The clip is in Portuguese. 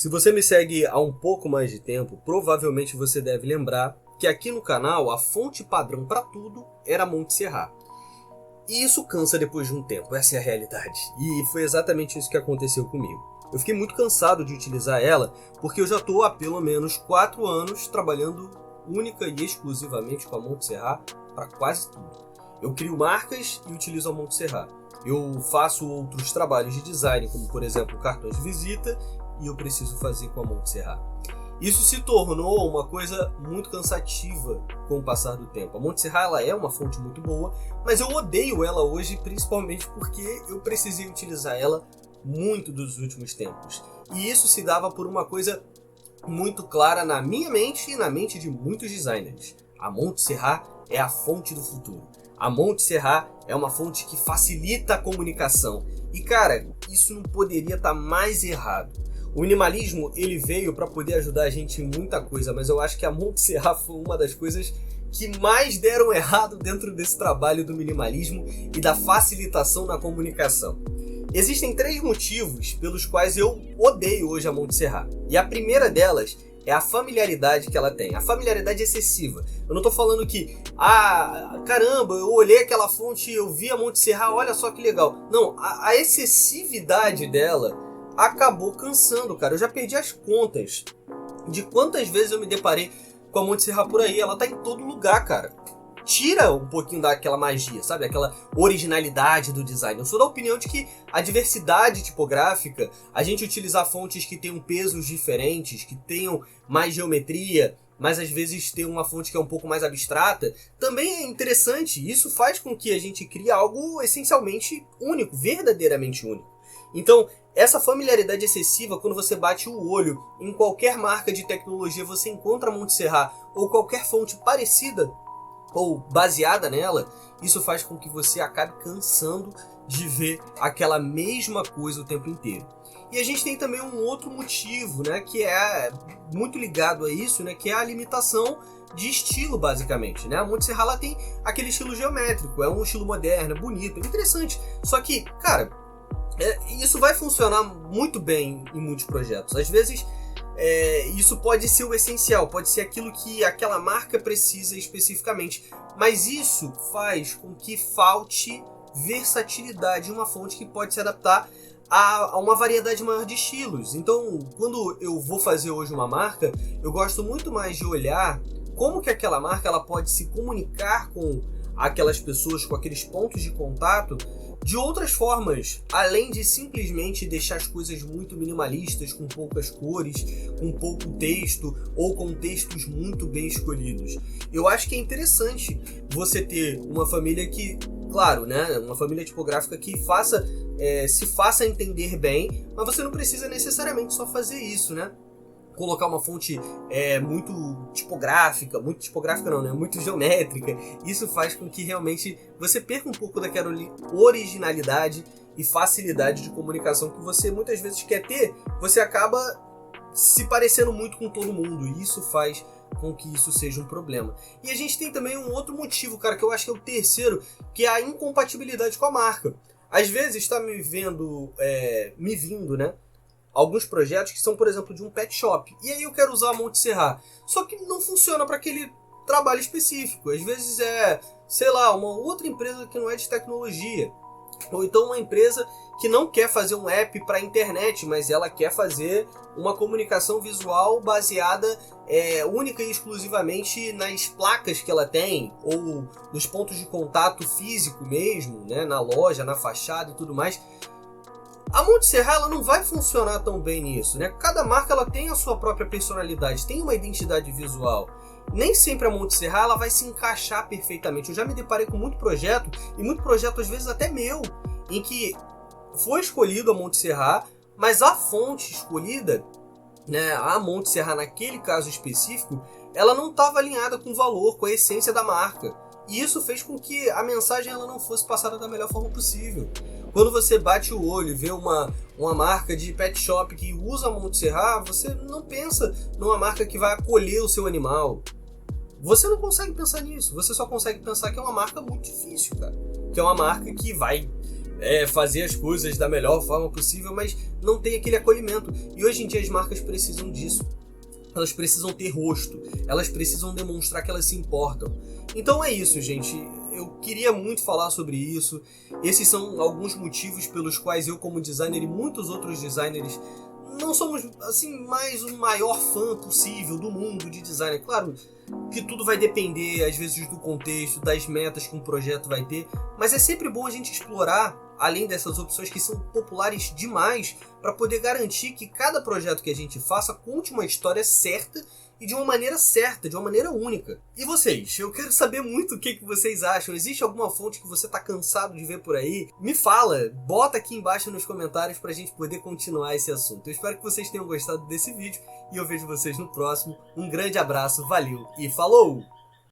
Se você me segue há um pouco mais de tempo, provavelmente você deve lembrar que aqui no canal a fonte padrão para tudo era Monte Serra. E isso cansa depois de um tempo, essa é a realidade. E foi exatamente isso que aconteceu comigo. Eu fiquei muito cansado de utilizar ela, porque eu já estou há pelo menos 4 anos trabalhando única e exclusivamente com a Monte Serra para quase tudo. Eu crio marcas e utilizo a Monte Serra. Eu faço outros trabalhos de design, como por exemplo cartões de visita, e eu preciso fazer com a Monte Serra. Isso se tornou uma coisa muito cansativa com o passar do tempo. A Monte Serra ela é uma fonte muito boa, mas eu odeio ela hoje, principalmente porque eu precisei utilizar ela muito dos últimos tempos. E isso se dava por uma coisa muito clara na minha mente e na mente de muitos designers. A Monte Serra é a fonte do futuro. A Monte Serra é uma fonte que facilita a comunicação. E cara, isso não poderia estar mais errado. O minimalismo ele veio para poder ajudar a gente em muita coisa, mas eu acho que a Monte Serra foi uma das coisas que mais deram errado dentro desse trabalho do minimalismo e da facilitação na comunicação. Existem 3 motivos pelos quais eu odeio hoje a Monte Serra. E a primeira delas é a familiaridade que ela tem, a familiaridade excessiva. Eu não tô falando que, caramba, eu olhei aquela fonte, eu vi a Monte Serra, olha só que legal. Não, a excessividade dela acabou cansando, cara. Eu já perdi as contas de quantas vezes eu me deparei com a Monte Serra por aí. Ela tá em todo lugar, cara. Tira um pouquinho daquela magia, sabe? Aquela originalidade do design. Eu sou da opinião de que a diversidade tipográfica, a gente utilizar fontes que tenham pesos diferentes, que tenham mais geometria, mas às vezes ter uma fonte que é um pouco mais abstrata, também é interessante. Isso faz com que a gente crie algo essencialmente único, verdadeiramente único. Então, essa familiaridade excessiva, quando você bate o olho em qualquer marca de tecnologia, você encontra a Monte Serra ou qualquer fonte parecida ou baseada nela, isso faz com que você acabe cansando de ver aquela mesma coisa o tempo inteiro. E a gente tem também um outro motivo, né, que é muito ligado a isso, né, que é a limitação de estilo, basicamente, né? A Monte Serra ela tem aquele estilo geométrico, é um estilo moderno, é bonito, é interessante. Só que, cara, isso vai funcionar muito bem em muitos projetos. Às vezes, isso pode ser o essencial, pode ser aquilo que aquela marca precisa especificamente. Mas isso faz com que falte versatilidade em uma fonte que pode se adaptar a uma variedade maior de estilos. Então, quando eu vou fazer hoje uma marca, eu gosto muito mais de olhar como que aquela marca ela pode se comunicar com aquelas pessoas, com aqueles pontos de contato, de outras formas, além de simplesmente deixar as coisas muito minimalistas, com poucas cores, com pouco texto ou com textos muito bem escolhidos. Eu acho que é interessante você ter uma família que, claro, né, uma família tipográfica que se faça entender bem, mas você não precisa necessariamente só fazer isso, né? Colocar uma fonte muito tipográfica não, né? Muito geométrica. Isso faz com que realmente você perca um pouco daquela originalidade e facilidade de comunicação que você muitas vezes quer ter. Você acaba se parecendo muito com todo mundo e isso faz com que isso seja um problema. E a gente tem também um outro motivo, cara, que eu acho que é o terceiro, que é a incompatibilidade com a marca. Às vezes está me vindo, né? Alguns projetos que são, por exemplo, de um pet shop. E aí eu quero usar a Monte Serra. Só que não funciona para aquele trabalho específico. Às vezes sei lá, uma outra empresa que não é de tecnologia. Ou então uma empresa que não quer fazer um app para a internet, mas ela quer fazer uma comunicação visual baseada única e exclusivamente nas placas que ela tem, ou nos pontos de contato físico mesmo, né, na loja, na fachada e tudo mais. A Monte Serra ela não vai funcionar tão bem nisso, né? Cada marca ela tem a sua própria personalidade, tem uma identidade visual. Nem sempre a Monte Serra ela vai se encaixar perfeitamente. Eu já me deparei com muito projeto, e muito projeto às vezes até meu, em que foi escolhido a Monte Serra, mas a fonte escolhida, né, a Monte Serra naquele caso específico, ela não estava alinhada com o valor, com a essência da marca. E isso fez com que a mensagem ela não fosse passada da melhor forma possível. Quando você bate o olho e vê uma marca de pet shop que usa a Monte Serra, você não pensa numa marca que vai acolher o seu animal. Você não consegue pensar nisso. Você só consegue pensar que é uma marca muito difícil, cara. Que é uma marca que vai fazer as coisas da melhor forma possível, mas não tem aquele acolhimento. E hoje em dia as marcas precisam disso. Elas precisam ter rosto, elas precisam demonstrar que elas se importam. Então é isso, gente. Eu queria muito falar sobre isso. Esses são alguns motivos pelos quais eu, como designer, e muitos outros designers, não somos, assim, mais o maior fã possível do mundo de design. É claro que tudo vai depender, às vezes, do contexto, das metas que um projeto vai ter, mas é sempre bom a gente explorar, além dessas opções que são populares demais, para poder garantir que cada projeto que a gente faça conte uma história certa e de uma maneira certa, de uma maneira única. E vocês? Eu quero saber muito o que vocês acham. Existe alguma fonte que você tá cansado de ver por aí? Me fala, bota aqui embaixo nos comentários pra gente poder continuar esse assunto. Eu espero que vocês tenham gostado desse vídeo e eu vejo vocês no próximo. Um grande abraço, valeu e falou!